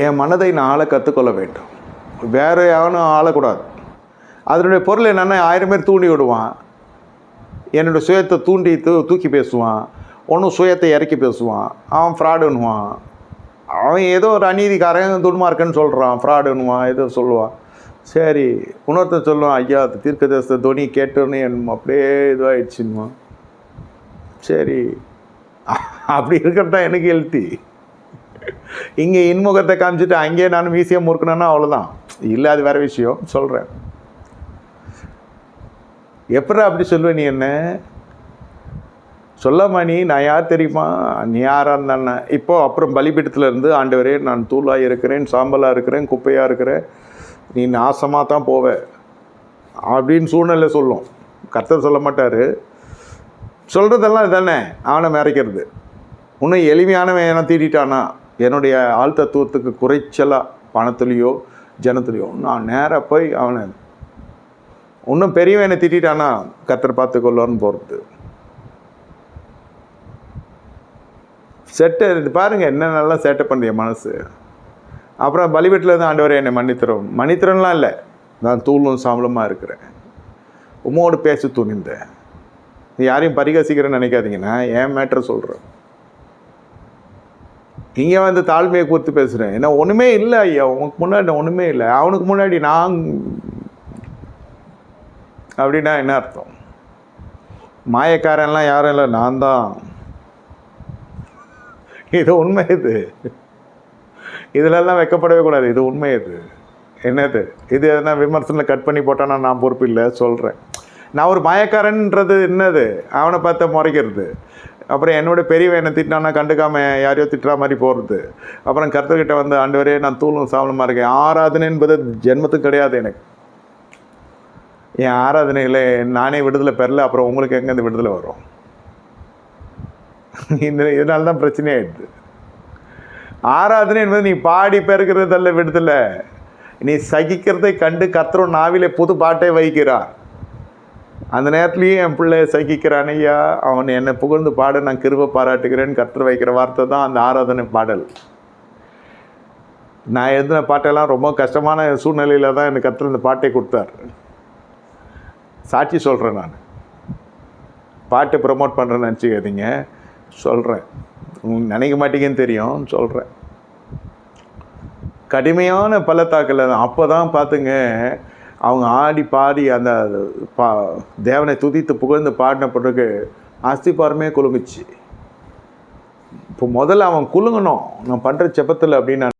என் மனதை நான் ஆள கற்றுக்கொள்ள வேண்டும். வேறு யாரும் ஆளக்கூடாது. அதனுடைய பொருள் என்னென்னா, 1000 பேர் தூண்டி விடுவான், என்னோடய சுயத்தை தூக்கி பேசுவான், ஒன்றும் சுயத்தை இறக்கி பேசுவான், அவன் ஃப்ராடுன்னுவான், அவன் ஏதோ ஒரு அநீதிக்காரன் துன்மார்க்கன்னு சொல்கிறான், ஃப்ராடுன்னுவான், ஏதோ சொல்லுவான். சரி, இன்னொருத்தன் சொல்லுவான், ஐயா தீர்க்கதரிசன துணி கேட்டோன்னு என் அப்படியே இதுவாகிடுச்சுன்னுவான். சரி, அப்படி இருக்கிறது தான் எனக்கு ஹெல்த்தி. இங்கே இன்முகத்தை காமிச்சிட்டு அங்கேயே நான் மீசியம் முறுக்கணுன்னா அவ்வளோதான். இல்லை, அது வேறு விஷயம் சொல்கிறேன். எப்படா அப்படி சொல்லுவேன்? நீ என்ன சொல்லாமா? நான் யார் தெரியுமா? நீ யாராக இருந்தானே இப்போது அப்புறம் பலிபீடத்தில் இருந்து, ஆண்டவரே நான் தூளாக இருக்கிறேன், சாம்பலாக இருக்கிறேன், குப்பையாக இருக்கிறேன், நீ நாசமாக தான் போவேன் அப்படின்னு சூழ்நிலை சொல்லும். கர்த்தர் சொல்ல மாட்டார். சொல்கிறதெல்லாம் இதுதானே, அவனை மறைக்கிறது. இன்னும் எளிமையானவன் என்ன தீட்டிட்டானா, என்னுடைய ஆள் தத்துவத்துக்கு குறைச்சலாக பணத்துலேயோ ஜனத்துலேயோ நான் நேராக போய் அவனை இன்னும் பெரியவன் என்னை திட்டானா கர்த்தர் பார்த்துக்கொள்வான்னு போகிறது. செட்டு பாருங்கள் என்ன நல்லா சேட்டை பண்ணுறிய மனசு. அப்புறம் பலிபீடத்தில் இருந்து ஆண்டவரே என்னை மன்னித்திரம்லாம் இல்லை, நான் தூளும் சாம்பலுமாக இருக்கிறேன், உம்மோடு பேச துணிந்தேன். நீ யாரையும் பரிகசிக்கிறேன்னு நினைக்காதீங்கன்னா, என் மேட்டரை சொல்கிறேன். இங்கே வந்து தாழ்மையை குறித்து பேசுகிறேன். ஏன்னா ஒன்றுமே இல்லை ஐயா, உனக்கு முன்னாடி ஒன்றுமே இல்லை, அவனுக்கு முன்னாடி நான் அப்படின்னா என்ன அர்த்தம்? மாயக்காரன்லாம் யாரும் இல்லை, நான் தான். இது உண்மை. இதிலெல்லாம் வைக்கப்படவே கூடாது. இது உண்மை. என்னது இது? எதனா விமர்சனம் கட் பண்ணி போட்டானா நான் பொறுப்பு இல்லை சொல்கிறேன். நான் ஒரு மாயக்காரன்றது என்னது? அவனை பார்த்து முறைக்கிறது. அப்புறம் என்னோடய பெரியவன் என்னை திட்டினானா கண்டுக்காமல் யாரையோ திட்டுற மாதிரி போகிறது. அப்புறம் கர்த்தர்கிட்ட வந்து ஆண்டவரே நான் தூளும் சாவலமாக இருக்கேன். ஆராதனை என்பது ஜென்மத்துக்கு கிடையாது எனக்கு. என் ஆராதனையில் நானே விடுதலை பெறல, அப்புறம் உங்களுக்கு எங்கேருந்து விடுதலை வரும்? இதனால தான் பிரச்சனையாயிடுது. ஆராதனை என்பது நீ பாடி பெருக்கிறதல்ல விடுதலை, நீ சகிக்கிறதை கண்டு கர்த்தர் நாவிலே புது பாட்டை வைக்கிறார். அந்த நேரத்துலேயும் என் பிள்ளை சகிக்கிறான் ஐயா, அவன் என்னை புகழ்ந்து பாட நான் கிருபை பாராட்டுகிறேன்னு கர்த்தர் வைக்கிற வார்த்தை தான் அந்த ஆராதனை பாடல். நான் எழுதின பாட்டெல்லாம் ரொம்ப கஷ்டமான சூழ்நிலையில் தான் எனக்கு கர்த்தர் இந்த பாட்டை கொடுத்தார். சாட்சி சொல்கிறேன். நான் பாட்டை ப்ரமோட் பண்ணுறேன்னு நினச்சிக்காதீங்க, சொல்கிறேன். நினைக்க மாட்டீங்கன்னு தெரியும், சொல்கிறேன். கடுமையான பள்ளத்தாக்கில் அப்போ தான் பார்த்துங்க, அவங்க ஆடி பாடி அந்த தேவனை துதித்து புகழ்ந்து பாடின பிறகு அஸ்திபாரமே குலுங்குச்சு. இப்போ முதல்ல அவன் குலுங்கணும் நான் பண்ணுற செப்பத்தில் அப்படின்னு